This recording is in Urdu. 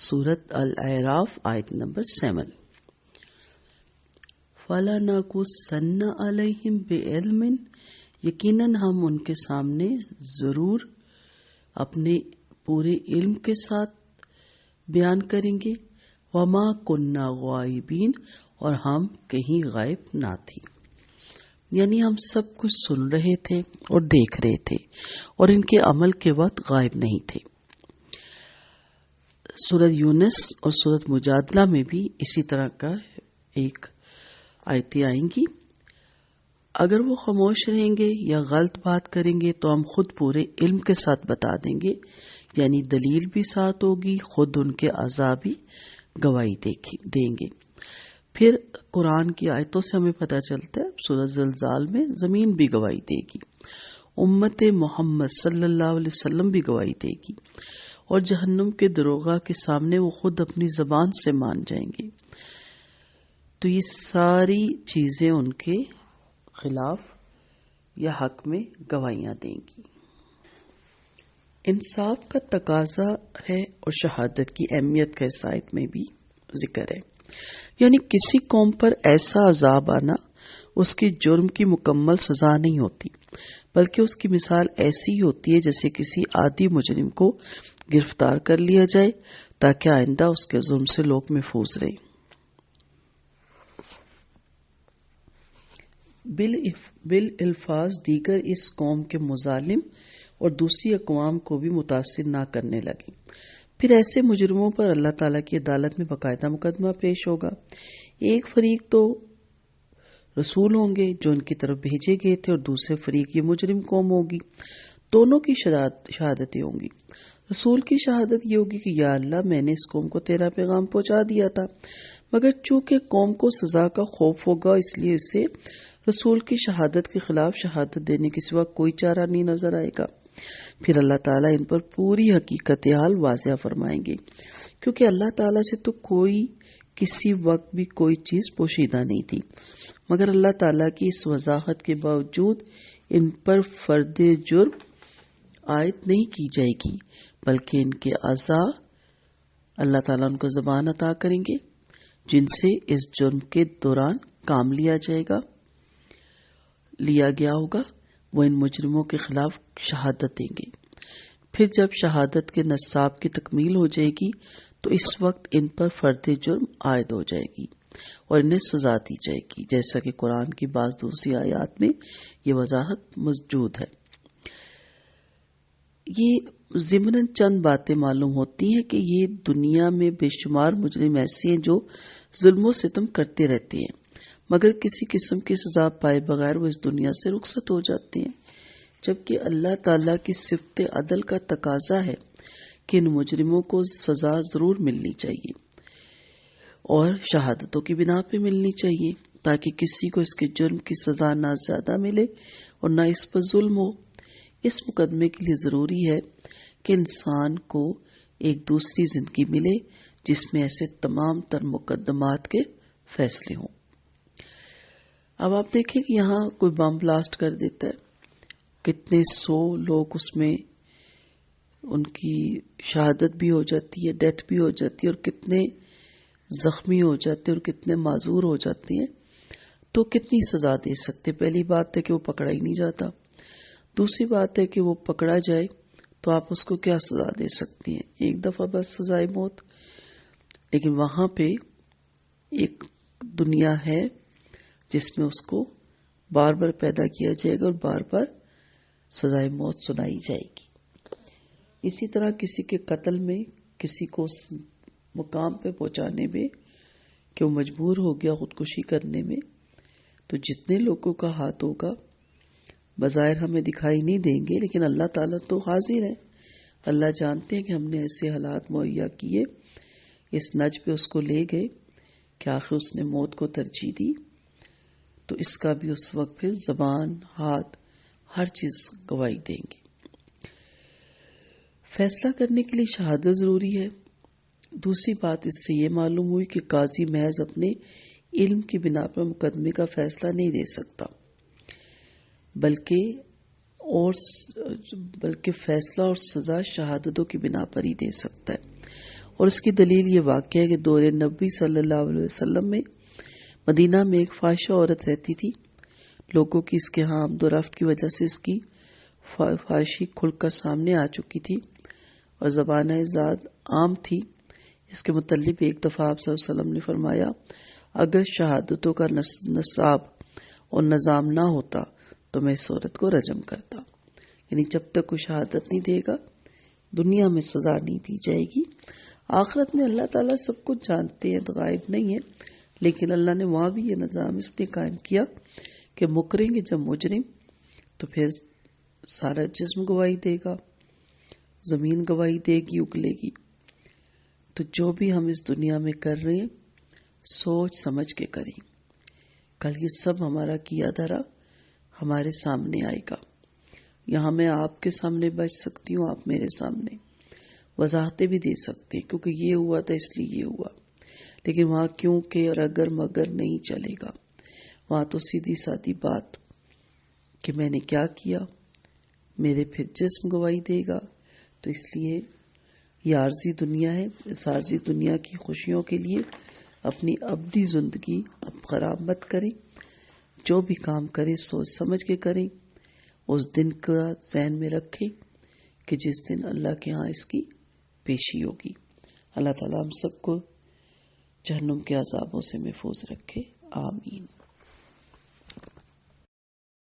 سورت الاعراف آیت نمبر 7۔ فَلَنَقُصَّنَّ عَلَيْهِمْ بِعِلْمٍ، یقیناً ہم ان کے سامنے ضرور اپنے پورے علم کے ساتھ بیان کریں گے۔ وَمَا كُنَّا غَائِبِينَ، اور ہم کہیں غائب نہ تھی، یعنی ہم سب کچھ سن رہے تھے اور دیکھ رہے تھے اور ان کے عمل کے وقت غائب نہیں تھے۔ سورۃ یونس اور سورۃ مجادلہ میں بھی اسی طرح کا ایک آیتیں آئیں گی۔ اگر وہ خاموش رہیں گے یا غلط بات کریں گے تو ہم خود پورے علم کے ساتھ بتا دیں گے، یعنی دلیل بھی ساتھ ہوگی، خود ان کے اعضاء بھی گواہی دیں گے۔ پھر قرآن کی آیتوں سے ہمیں پتہ چلتا ہے سورۃ زلزال میں زمین بھی گواہی دے گی، امت محمد صلی اللہ علیہ وسلم بھی گواہی دے گی، اور جہنم کے دروغہ کے سامنے وہ خود اپنی زبان سے مان جائیں گے۔ تو یہ ساری چیزیں ان کے خلاف یا حق میں گواہیاں دیں گی۔ انصاف کا تقاضا ہے اور شہادت کی اہمیت کا اس آیت میں بھی ذکر ہے، یعنی کسی قوم پر ایسا عذاب آنا اس کی جرم کی مکمل سزا نہیں ہوتی، بلکہ اس کی مثال ایسی ہی ہوتی ہے جیسے کسی عادی مجرم کو گرفتار کر لیا جائے تاکہ آئندہ اس کے ظلم سے لوگ محفوظ رہیں۔ بالالفاظ دیگر اس قوم کے مظالم اور دوسری اقوام کو بھی متاثر نہ کرنے لگے۔ پھر ایسے مجرموں پر اللہ تعالیٰ کی عدالت میں باقاعدہ مقدمہ پیش ہوگا۔ ایک فریق تو رسول ہوں گے جو ان کی طرف بھیجے گئے تھے، اور دوسرے فریق یہ مجرم قوم ہوگی۔ دونوں کی شہادتیں ہوں گی۔ رسول کی شہادت یہ ہوگی کہ یا اللہ، میں نے اس قوم کو تیرا پیغام پہنچا دیا تھا، مگر چونکہ قوم کو سزا کا خوف ہوگا اس لیے اسے رسول کی شہادت کے خلاف شہادت دینے کے سوا کوئی چارہ نہیں نظر آئے گا۔ پھر اللہ تعالیٰ ان پر پوری حقیقت حال واضح فرمائیں گے، کیونکہ اللہ تعالیٰ سے تو کوئی کسی وقت بھی کوئی چیز پوشیدہ نہیں تھی، مگر اللہ تعالیٰ کی اس وضاحت کے باوجود ان پر فرد جرم عائد نہیں کی جائے گی، بلکہ ان کے اعضاء اللہ تعالیٰ ان کو زبان عطا کریں گے جن سے اس جرم کے دوران کام لیا گیا ہوگا۔ وہ ان مجرموں کے خلاف شہادت دیں گے۔ پھر جب شہادت کے نصاب کی تکمیل ہو جائے گی تو اس وقت ان پر فرد جرم عائد ہو جائے گی اور انہیں سزا دی جائے گی، جیسا کہ قرآن کی بعض دوسری آیات میں یہ وضاحت موجود ہے۔ یہ ضمناً چند باتیں معلوم ہوتی ہیں کہ یہ دنیا میں بے شمار مجرم ایسے ہیں جو ظلم و ستم کرتے رہتے ہیں، مگر کسی قسم کی سزا پائے بغیر وہ اس دنیا سے رخصت ہو جاتے ہیں، جبکہ اللہ تعالیٰ کی صفت عدل کا تقاضا ہے کہ ان مجرموں کو سزا ضرور ملنی چاہیے اور شہادتوں کی بنا پہ ملنی چاہیے، تاکہ کسی کو اس کے جرم کی سزا نہ زیادہ ملے اور نہ اس پر ظلم ہو۔ اس مقدمے کے لیے ضروری ہے کہ انسان کو ایک دوسری زندگی ملے جس میں ایسے تمام تر مقدمات کے فیصلے ہوں۔ اب آپ دیکھیں کہ یہاں کوئی بم بلاسٹ کر دیتا ہے، کتنے 100 لوگ اس میں ان کی شہادت بھی ہو جاتی ہے، ڈیتھ بھی ہو جاتی ہے، اور کتنے زخمی ہو جاتے ہیں اور کتنے معذور ہو جاتے ہیں، تو کتنی سزا دے سکتے؟ پہلی بات ہے کہ وہ پکڑا ہی نہیں جاتا، دوسری بات ہے کہ وہ پکڑا جائے تو آپ اس کو کیا سزا دے سکتی ہیں؟ ایک دفعہ بس سزائے موت۔ لیکن وہاں پہ ایک دنیا ہے جس میں اس کو بار بار پیدا کیا جائے گا اور بار بار سزائے موت سنائی جائے گی۔ اسی طرح کسی کے قتل میں، کسی کو اس مقام پہ پہنچانے میں کہ وہ مجبور ہو گیا خودکشی کرنے میں، تو جتنے لوگوں کا ہاتھ ہوگا بظاہر ہمیں دکھائی نہیں دیں گے، لیکن اللہ تعالیٰ تو حاضر ہیں۔ اللہ جانتے ہیں کہ ہم نے ایسے حالات مہیا کیے، اس نج پہ اس کو لے گئے کہ آخر اس نے موت کو ترجیح دی، تو اس کا بھی اس وقت پھر زبان، ہاتھ، ہر چیز گواہی دیں گے۔ فیصلہ کرنے کے لیے شہادت ضروری ہے۔ دوسری بات اس سے یہ معلوم ہوئی کہ قاضی محض اپنے علم کی بنا پر مقدمے کا فیصلہ نہیں دے سکتا، بلکہ فیصلہ اور سزا شہادتوں کی بنا پر ہی دے سکتا ہے، اور اس کی دلیل یہ واقعہ ہے کہ دور نبی صلی اللہ علیہ وسلم میں مدینہ میں ایک فاحشہ عورت رہتی تھی. لوگوں کی اس کے ہاں آمد و رفت کی وجہ سے اس کی فحاشی کھل کر سامنے آ چکی تھی اور زبانہ ذات عام تھی. اس کے متعلق ایک دفعہ آپ صلی اللہ علیہ وسلم نے فرمایا اگر شہادتوں کا نصاب اور نظام نہ ہوتا تو میں اس عورت کو رجم کرتا. یعنی جب تک کوئی شہادت نہیں دے گا دنیا میں سزا نہیں دی جائے گی. آخرت میں اللہ تعالیٰ سب کچھ جانتے ہیں، غائب نہیں ہے، لیکن اللہ نے وہاں بھی یہ نظام اس لیے قائم کیا کہ مکریں گے جب مجرم تو پھر سارا جسم گواہی دے گا، زمین گواہی دے گی، اگلے گی. تو جو بھی ہم اس دنیا میں کر رہے ہیں سوچ سمجھ کے کریں. کل یہ سب ہمارا کیا دھرا ہمارے سامنے آئے گا. یہاں میں آپ کے سامنے بچ سکتی ہوں، آپ میرے سامنے وضاحتیں بھی دے سکتے ہیں کیونکہ یہ ہوا تھا اس لیے یہ ہوا. لیکن وہاں کیونکہ اور اگر مگر نہیں چلے گا. وہاں تو سیدھی سادی بات کہ میں نے کیا کیا، میرے پھر جسم گواہی دے گا. تو اس لیے یہ عارضی دنیا ہے. اس عارضی دنیا کی خوشیوں کے لیے اپنی ابدی زندگی اب خراب مت کریں. جو بھی کام کریں سوچ سمجھ کے کریں. اس دن کا ذہن میں رکھیں کہ جس دن اللہ کے ہاں اس کی پیشی ہوگی. اللہ تعالیٰ ہم سب کو جہنم کے عذابوں سے محفوظ رکھے. آمین.